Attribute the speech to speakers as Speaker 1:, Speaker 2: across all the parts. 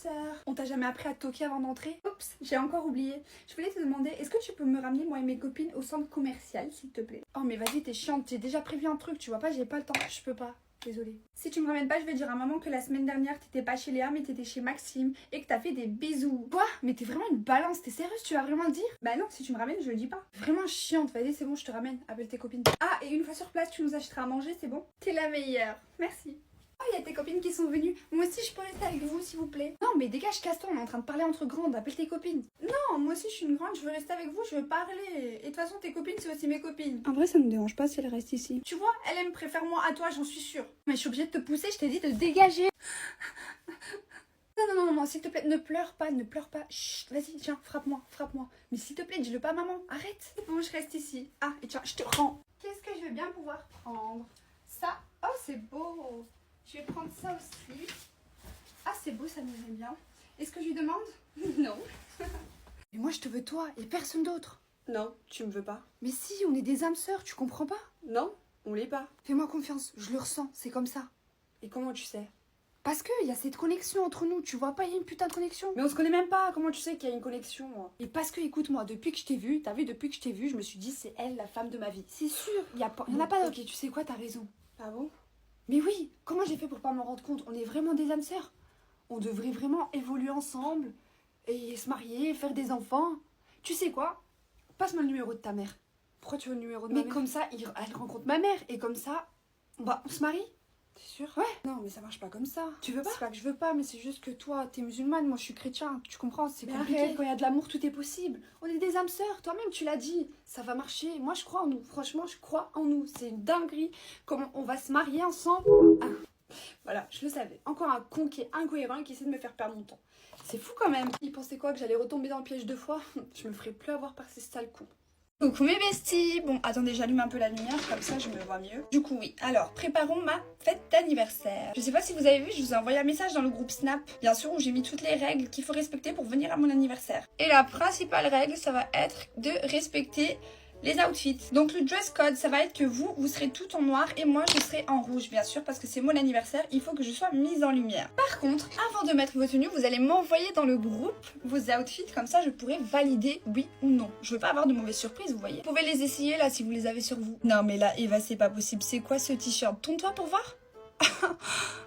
Speaker 1: sœur. On t'a jamais appris à toquer avant d'entrer? Oups, j'ai encore oublié. Je voulais te demander, est-ce que tu peux me ramener moi et mes copines au centre commercial, s'il te plaît? Oh mais vas-y, t'es chiante, j'ai déjà prévu un truc, tu vois pas, j'ai pas le temps, je peux pas. Désolée. Si tu me ramènes pas, je vais dire à maman que la semaine dernière, t'étais pas chez Léa, mais t'étais chez Maxime et que t'as fait des bisous. Quoi? Mais t'es vraiment une balance, t'es sérieuse, tu vas vraiment le dire? Bah non, si tu me ramènes, je le dis pas. Vraiment chiante, vas-y, c'est bon, je te ramène, appelle tes copines. Ah, et une fois sur place, tu nous achèteras à manger, c'est bon? T'es la meilleure, merci. Oh, il y a tes copines qui sont venues. Moi aussi, je peux rester avec vous, s'il vous plaît. Non, mais dégage, casse-toi, on est en train de parler entre grandes. Appelle tes copines. Non, moi aussi, je suis une grande, je veux rester avec vous, je veux parler. Et de toute façon, tes copines, c'est aussi mes copines. En vrai, ça me dérange pas si elles restent ici. Tu vois, elle me préfère moi à toi, j'en suis sûre. Mais je suis obligée de te pousser, je t'ai dit de dégager. Non, s'il te plaît, ne pleure pas, ne pleure pas. Chut, vas-y, tiens, frappe-moi, frappe-moi. Mais s'il te plaît, dis-le pas à maman, arrête. Bon, je reste ici. Ah, et tiens, je te rends. Qu'est-ce que je vais bien pouvoir prendre? Ça. Oh, c'est beau. Je vais prendre ça aussi. Ah, c'est beau, ça m'irait bien. Est-ce que je lui demande? Non. Mais moi, je te veux toi et personne d'autre.
Speaker 2: Non, tu me veux pas.
Speaker 1: Mais si, on est des âmes sœurs, tu comprends pas?
Speaker 2: Non, on l'est pas.
Speaker 1: Fais-moi confiance, je le ressens, c'est comme ça.
Speaker 2: Et comment tu sais?
Speaker 1: Parce qu'il y a cette connexion entre nous, tu vois pas, il y a une putain de connexion.
Speaker 2: Mais on se connaît même pas, comment tu sais qu'il y a une connexion, moi?
Speaker 1: Et parce que, écoute-moi, depuis que je t'ai vue, t'as vu, depuis que je t'ai vue, je me suis dit, c'est elle, la femme de ma vie. C'est sûr, y en a pas d'autre. Ok, tu sais quoi, t'as raison.
Speaker 2: Ah bon?
Speaker 1: Mais oui, comment j'ai fait pour pas m'en rendre compte? On est vraiment des âmes sœurs. On devrait vraiment évoluer ensemble et se marier, faire des enfants. Tu sais quoi? Passe-moi le numéro de ta mère.
Speaker 2: Pourquoi tu veux le numéro de ma
Speaker 1: Mais
Speaker 2: mère?
Speaker 1: comme ça, elle rencontre ma mère et comme ça, bah, on se marie.
Speaker 2: T'es sûre?
Speaker 1: Ouais.
Speaker 2: Non, mais ça marche pas comme ça.
Speaker 1: Tu veux pas? C'est pas que je veux pas, mais c'est juste que toi, t'es musulmane, moi je suis chrétien. Tu comprends? C'est
Speaker 2: Mais
Speaker 1: compliqué.
Speaker 2: arrête.
Speaker 1: Quand il y a de l'amour, tout est possible. On est des âmes sœurs. Toi-même, tu l'as dit. Ça va marcher. Moi, je crois en nous. Franchement, je crois en nous. C'est une dinguerie. Comment on va se marier ensemble? Ah. Voilà, je le savais. Encore un con qui est incohérent et qui essaie de me faire perdre mon temps. C'est fou quand même. Il pensait quoi, que j'allais retomber dans le piège 2 fois? Je me ferais plus avoir par ces sales cons. Coucou mes besties. Bon, attendez, j'allume un peu la lumière, comme ça je me vois mieux. Du coup, oui. Alors, préparons ma fête d'anniversaire. Je sais pas si vous avez vu, je vous ai envoyé un message dans le groupe Snap, bien sûr, où j'ai mis toutes les règles qu'il faut respecter pour venir à mon anniversaire. Et la principale règle, ça va être de respecter les outfits. Donc le dress code, ça va être que vous serez tout en noir et moi je serai en rouge, bien sûr, parce que c'est mon anniversaire, il faut que je sois mise en lumière. Par contre, avant de mettre vos tenues, vous allez m'envoyer dans le groupe vos outfits, comme ça je pourrai valider oui ou non. Je veux pas avoir de mauvaises surprises, vous voyez. Vous pouvez les essayer là si vous les avez sur vous. Non mais là, Eva, c'est pas possible. C'est quoi ce t-shirt? Tourne-toi pour voir.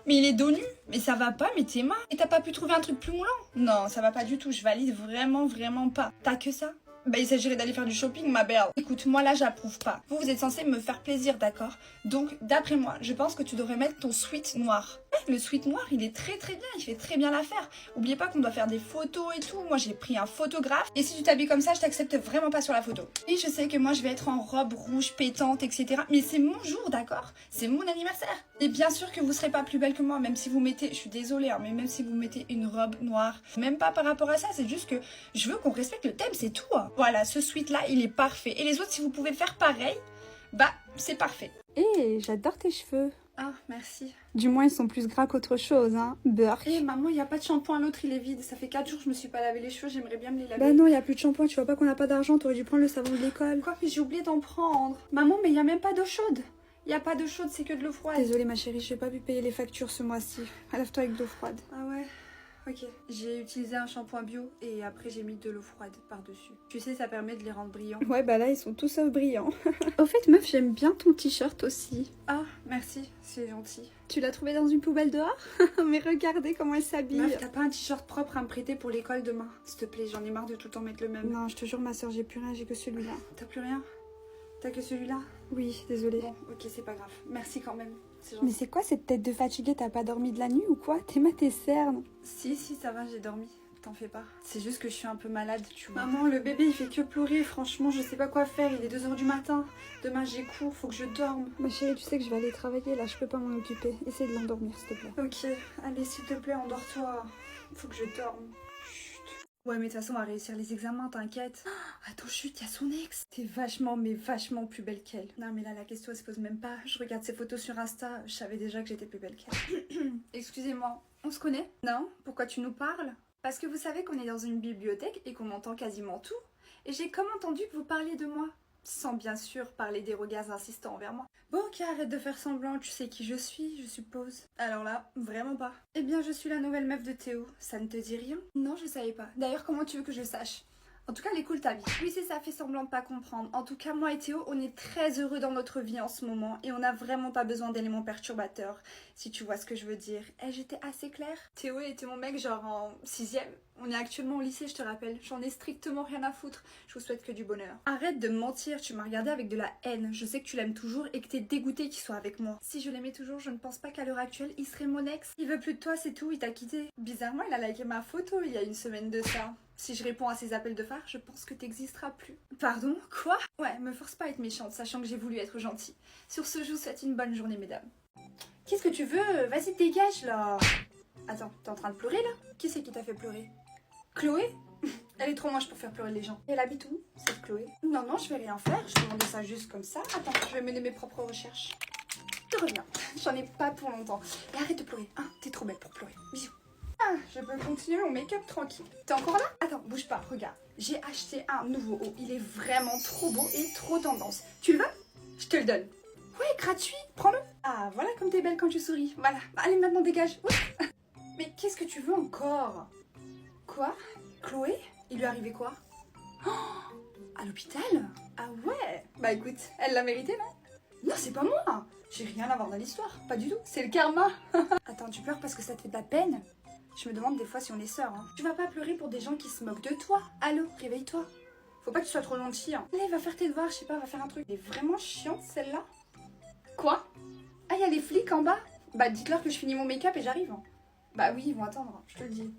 Speaker 1: Mais il est dos nu. Mais ça va pas, mais t'es main. Et t'as pas pu trouver un truc plus moulant? Non, ça va pas du tout, je valide vraiment pas. T'as que ça? Bah il s'agirait d'aller faire du shopping, ma belle. Écoute, moi là j'approuve pas. Vous êtes censé me faire plaisir, d'accord? Donc d'après moi, je pense que tu devrais mettre ton sweat noir. Le sweat noir, il est très bien, il fait très bien l'affaire. Oubliez pas qu'on doit faire des photos et tout. Moi j'ai pris un photographe. Et si tu t'habilles comme ça, je t'accepte vraiment pas sur la photo. Et je sais que moi je vais être en robe rouge pétante, etc. Mais c'est mon jour, d'accord? C'est mon anniversaire. Et bien sûr que vous serez pas plus belle que moi, même si vous mettez, je suis désolée, hein, mais même si vous mettez une robe noire. Même pas par rapport à ça, c'est juste que je veux qu'on respecte le thème, c'est tout. Hein. Voilà, ce sweat là, il est parfait. Et les autres, si vous pouvez faire pareil, bah c'est parfait.
Speaker 3: Hé, j'adore tes cheveux.
Speaker 1: Ah, merci.
Speaker 3: Du moins, ils sont plus gras qu'autre chose, hein. Burk.
Speaker 1: Eh maman, il n'y a pas de shampoing, l'autre il est vide. Ça fait 4 jours que je me suis pas lavé les cheveux, j'aimerais bien me les laver.
Speaker 3: Bah non, il y a plus de shampoing, tu vois pas qu'on a pas d'argent, t'aurais dû prendre le savon de l'école.
Speaker 1: Quoi, mais j'ai oublié d'en prendre. Maman, mais il n'y a même pas d'eau chaude. Il n'y a pas d'eau chaude, c'est que de l'eau froide.
Speaker 3: Désolée ma chérie, je vais pas pu payer les factures ce mois-ci. Lave-toi avec de l'eau froide.
Speaker 1: Ah ouais. Ok, j'ai utilisé un shampoing bio et après j'ai mis de l'eau froide par-dessus. Tu sais, ça permet de les rendre brillants.
Speaker 3: Ouais, bah là, ils sont tous sauf brillants. Au fait, meuf, j'aime bien ton t-shirt aussi.
Speaker 1: Ah, merci, c'est gentil.
Speaker 3: Tu l'as trouvé dans une poubelle dehors? Mais regardez comment elle s'habille.
Speaker 1: Meuf, t'as pas un t-shirt propre à me prêter pour l'école demain? S'il te plaît, j'en ai marre de tout le temps mettre le même.
Speaker 3: Non, je te jure, ma soeur, j'ai plus rien, j'ai que celui-là.
Speaker 1: T'as plus rien? T'as que celui-là?
Speaker 3: Oui, désolée.
Speaker 1: Bon, ok, c'est pas grave. Merci quand même. C'est
Speaker 3: Mais
Speaker 1: gentil.
Speaker 3: c'est quoi cette tête de fatiguée? T'as pas dormi de la nuit ou quoi? T'es ma tes cernes.
Speaker 1: Si, ça va, j'ai dormi. T'en fais pas. C'est juste que je suis un peu malade, tu vois. Maman, le bébé, il fait que pleurer. Franchement, je sais pas quoi faire. Il est 2 h du matin. Demain, j'ai cours. Faut que je dorme.
Speaker 3: Ma chérie, tu sais que je vais aller travailler, là, je peux pas m'en occuper. Essaye de l'endormir, s'il te plaît.
Speaker 1: Ok, allez, s'il te plaît, endors-toi. Faut que je dorme. Chut. Ouais, mais de toute façon, on va réussir les examens, t'inquiète. Attends, chut, y a son ex. T'es vachement, mais vachement plus belle qu'elle. Non, mais là, la question, elle se pose même pas. Je regarde ses photos sur Insta. Je savais déjà que j'étais plus belle qu'elle. Excusez-moi, on se connaît? Non? Pourquoi tu nous parles? Parce que vous savez qu'on est dans une bibliothèque et qu'on entend quasiment tout. Et j'ai comme entendu que vous parliez de moi. Sans bien sûr parler des regards insistants envers moi. Bon, ok, arrête de faire semblant, tu sais qui je suppose. Alors là, vraiment pas. Eh bien, je suis la nouvelle meuf de Théo, ça ne te dit rien? Non, je savais pas. D'ailleurs, comment tu veux que je sache? En tout cas, elle est cool ta vie. Oui, c'est ça, fait semblant de pas comprendre. En tout cas, moi et Théo, on est très heureux dans notre vie en ce moment et on n'a vraiment pas besoin d'éléments perturbateurs, si tu vois ce que je veux dire. Eh, j'étais assez claire. Théo était mon mec genre en 6ème. On est actuellement au lycée, je te rappelle. J'en ai strictement rien à foutre. Je vous souhaite que du bonheur. Arrête de me mentir, tu m'as regardé avec de la haine. Je sais que tu l'aimes toujours et que t'es dégoûté qu'il soit avec moi. Si je l'aimais toujours, je ne pense pas qu'à l'heure actuelle, il serait mon ex. Il veut plus de toi, c'est tout, il t'a quitté. Bizarrement, il a liké ma photo il y a une semaine de ça. Si je réponds à ses appels de phare, je pense que t'existeras plus. Pardon? Quoi? Ouais, me force pas à être méchante, sachant que j'ai voulu être gentille. Sur ce, je vous souhaite une bonne journée, mesdames. Qu'est-ce que tu veux? Vas-y, dégage, là. Attends, t'es en train de pleurer, là? Qui c'est qui t'a fait pleurer? Chloé? Elle est trop moche pour faire pleurer les gens. Et elle habite où, cette Chloé? Non, non, je vais rien faire, je te demandais ça juste comme ça. Attends, je vais mener mes propres recherches. Je reviens, j'en ai pas pour longtemps. Et arrête de pleurer, hein, t'es trop belle pour pleurer. Bisous. Ah, je peux continuer mon make-up tranquille. T'es encore là? Attends, bouge pas, regarde. J'ai acheté un nouveau haut. Il est vraiment trop beau et trop tendance. Tu le veux? Je te le donne. Ouais, gratuit, prends-le. Ah, voilà comme t'es belle quand tu souris. Voilà, allez maintenant dégage. Ouf. Mais qu'est-ce que tu veux encore? Quoi? Chloé? Il lui est arrivé quoi? Oh, à l'hôpital? Ah ouais? Bah écoute, elle l'a mérité, non? Non, c'est pas moi. J'ai rien à voir dans l'histoire, pas du tout. C'est le karma. Attends, tu pleures parce que ça te fait de la peine? Je me demande des fois si on est sœurs. Hein. Tu vas pas pleurer pour des gens qui se moquent de toi. Allô, réveille-toi. Faut pas que tu sois trop gentille. Hein. Allez, va faire tes devoirs, je sais pas, va faire un truc. Elle est vraiment chiante celle-là. Quoi? Ah, y a les flics en bas? Bah dites-leur que je finis mon make-up et j'arrive. Hein. Bah oui, ils vont attendre, je te le dis.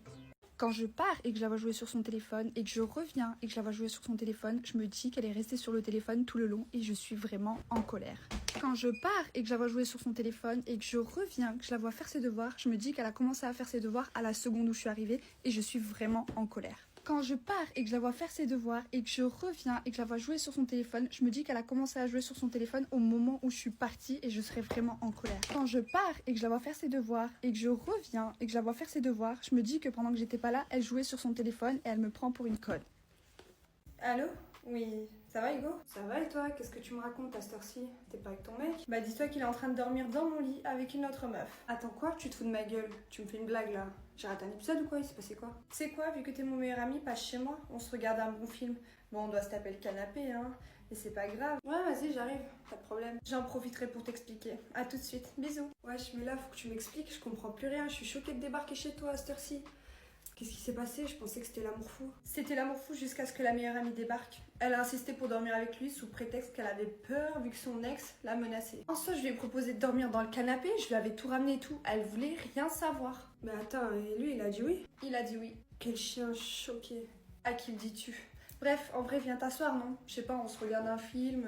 Speaker 1: Quand je pars et que je la vois jouer sur son téléphone et que je reviens et que je la vois jouer sur son téléphone, je me dis qu'elle est restée sur le téléphone tout le long et je suis vraiment en colère. Quand je pars et que je la vois jouer sur son téléphone et que je reviens, que je la vois faire ses devoirs, je me dis qu'elle a commencé à faire ses devoirs à la seconde où je suis arrivée et je suis vraiment en colère. Quand je pars et que je la vois faire ses devoirs et que je reviens et que je la vois jouer sur son téléphone, je me dis qu'elle a commencé à jouer sur son téléphone au moment où je suis partie et je serai vraiment en colère. Quand je pars et que je la vois faire ses devoirs et que je reviens et que je la vois faire ses devoirs, je me dis que pendant que j'étais pas là, elle jouait sur son téléphone et elle me prend pour une conne. Allô? Oui, ça va Hugo? Ça va et toi? Qu'est-ce que tu me racontes à cette heure-ci? T'es pas avec ton mec? Bah dis-toi qu'il est en train de dormir dans mon lit avec une autre meuf. Attends quoi? Tu te fous de ma gueule? Tu me fais une blague là? J'ai raté un épisode ou quoi? Il s'est passé quoi? Tu sais quoi? Vu que t'es mon meilleur ami, passe chez moi, on se regarde un bon film. Bon, on doit se taper le canapé hein, mais c'est pas grave. Ouais vas-y j'arrive, pas de problème. J'en profiterai pour t'expliquer. À tout de suite, bisous. Wesh mais là faut que tu m'expliques, je comprends plus rien, je suis choquée de débarquer chez toi à cette heure-ci. Qu'est-ce qui s'est passé? Je pensais que c'était l'amour fou. C'était l'amour fou jusqu'à ce que la meilleure amie débarque. Elle a insisté pour dormir avec lui sous prétexte qu'elle avait peur vu que son ex la menaçait. En soi, je lui ai proposé de dormir dans le canapé, je lui avais tout ramené et tout. Elle voulait rien savoir. Mais attends, et lui, il a dit oui? Il a dit oui. Quel chien choqué. À qui le dis-tu? Bref, en vrai, viens t'asseoir, non? Je sais pas, on se regarde un film,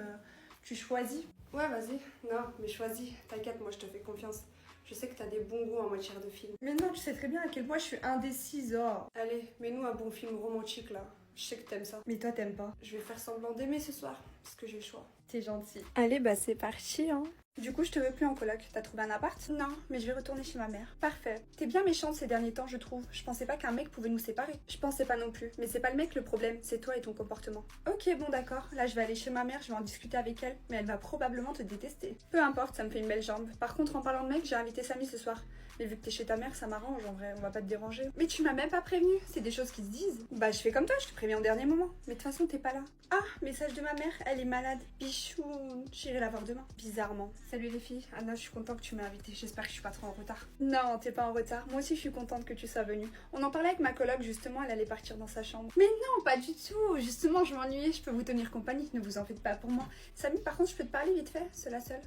Speaker 1: tu choisis? Ouais, vas-y. Non, mais choisis. T'inquiète, moi je te fais confiance. Je sais que t'as des bons goûts en matière de film. Mais non, tu sais très bien à quel point je suis indécise. Oh. Allez, mets-nous un bon film romantique là. Je sais que t'aimes ça. Mais toi t'aimes pas. Je vais faire semblant d'aimer ce soir, parce que j'ai le choix. T'es gentil.
Speaker 3: Allez, bah c'est parti, hein.
Speaker 1: Du coup, je te veux plus en coloc. T'as trouvé un appart? Non, mais je vais retourner chez ma mère. Parfait. T'es bien méchante ces derniers temps, je trouve. Je pensais pas qu'un mec pouvait nous séparer. Je pensais pas non plus. Mais c'est pas le mec le problème, c'est toi et ton comportement. Ok, bon d'accord. Là, je vais aller chez ma mère, je vais en discuter avec elle. Mais elle va probablement te détester. Peu importe, ça me fait une belle jambe. Par contre, en parlant de mec, j'ai invité Samy ce soir. Mais vu que t'es chez ta mère, ça m'arrange en vrai, on va pas te déranger. Mais tu m'as même pas prévenu, c'est des choses qui se disent. Bah je fais comme toi, je te préviens au dernier moment. Mais de toute façon t'es pas là. Ah, message de ma mère, elle est malade. Bichoun, j'irai la voir demain. Bizarrement. Salut les filles, Anna, je suis contente que tu m'aies invitée, j'espère que je suis pas trop en retard. Non, t'es pas en retard, moi aussi je suis contente que tu sois venue. On en parlait avec ma coloc justement, elle allait partir dans sa chambre. Mais non, pas du tout, justement je m'ennuyais, je peux vous tenir compagnie, ne vous en faites pas pour moi. Samy, par contre je peux te parler vite fait, seule à seule.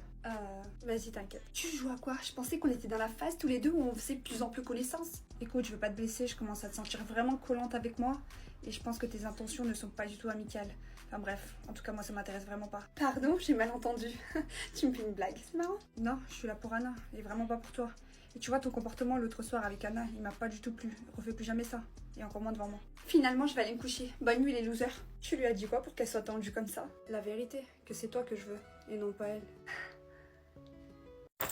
Speaker 1: Vas-y t'inquiète. Tu joues à quoi? Je pensais qu'on était dans la phase tous les deux où on faisait de plus en plus connaissance. Écoute, je veux pas te blesser, je commence à te sentir vraiment collante avec moi et je pense que tes intentions ne sont pas du tout amicales. Enfin bref, en tout cas moi ça m'intéresse vraiment pas. Pardon, j'ai mal entendu. Tu me fais une blague, c'est marrant. Non, je suis là pour Anna et vraiment pas pour toi. Et tu vois ton comportement l'autre soir avec Anna, il m'a pas du tout plu. Refais plus jamais ça, et encore moins devant moi. Finalement je vais aller me coucher. Bonne nuit les losers. Tu lui as dit quoi pour qu'elle soit tendue comme ça? La vérité, que c'est toi que je veux et non pas elle.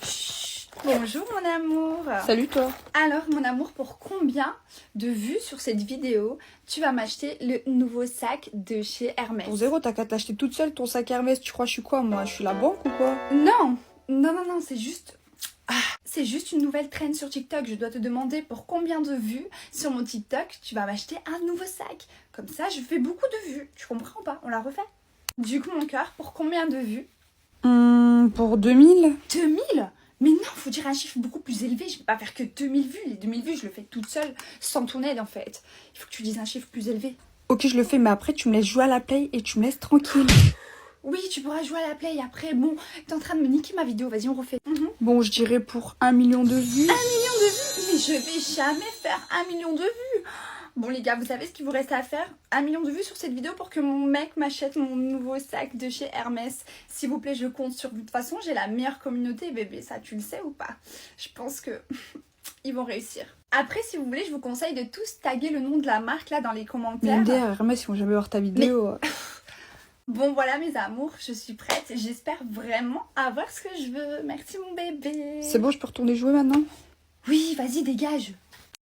Speaker 1: Chut,
Speaker 3: Bonjour mon amour.
Speaker 2: Salut toi.
Speaker 3: Alors mon amour, pour combien de vues sur cette vidéo tu vas m'acheter le nouveau sac de chez Hermès?
Speaker 2: Pour zéro, t'as qu'à t'acheter toute seule ton sac Hermès. Tu crois je suis quoi moi? Je suis la banque ou quoi?
Speaker 3: Non, non, c'est juste... c'est juste une nouvelle trend sur TikTok. Je dois te demander pour combien de vues sur mon TikTok tu vas m'acheter un nouveau sac. Comme ça, je fais beaucoup de vues. Tu comprends ou pas? On la refait. Du coup, mon cœur, pour combien de vues?
Speaker 2: Pour 2000?
Speaker 3: 2000? Mais non, faut dire un chiffre beaucoup plus élevé. Je vais pas faire que 2000 vues. Les 2000 vues, je le fais toute seule, sans ton aide en fait. Il faut que tu dises un chiffre plus élevé.
Speaker 2: Ok, je le fais, mais après tu me laisses jouer à la play et tu me laisses tranquille.
Speaker 3: Oui, tu pourras jouer à la play après. Bon, t'es en train de me niquer ma vidéo. Vas-y, on refait.
Speaker 2: Bon, je dirais pour 1 million de vues.
Speaker 3: 1 million de vues? Mais je vais jamais faire 1 million de vues. Bon les gars, vous savez ce qu'il vous reste à faire? 1 million de vues sur cette vidéo pour que mon mec m'achète mon nouveau sac de chez Hermès. S'il vous plaît, je compte sur vous. De toute façon, j'ai la meilleure communauté, bébé. Ça, tu le sais ou pas? Je pense que ils vont réussir. Après, si vous voulez, je vous conseille de tous taguer le nom de la marque là dans les
Speaker 2: Mais
Speaker 3: commentaires.
Speaker 2: MDR, Hermès, ils vont jamais voir ta vidéo.
Speaker 3: Bon voilà mes amours, je suis prête. J'espère vraiment avoir ce que je veux. Merci mon bébé.
Speaker 2: C'est bon, je peux retourner jouer maintenant?
Speaker 3: Oui, vas-y, dégage.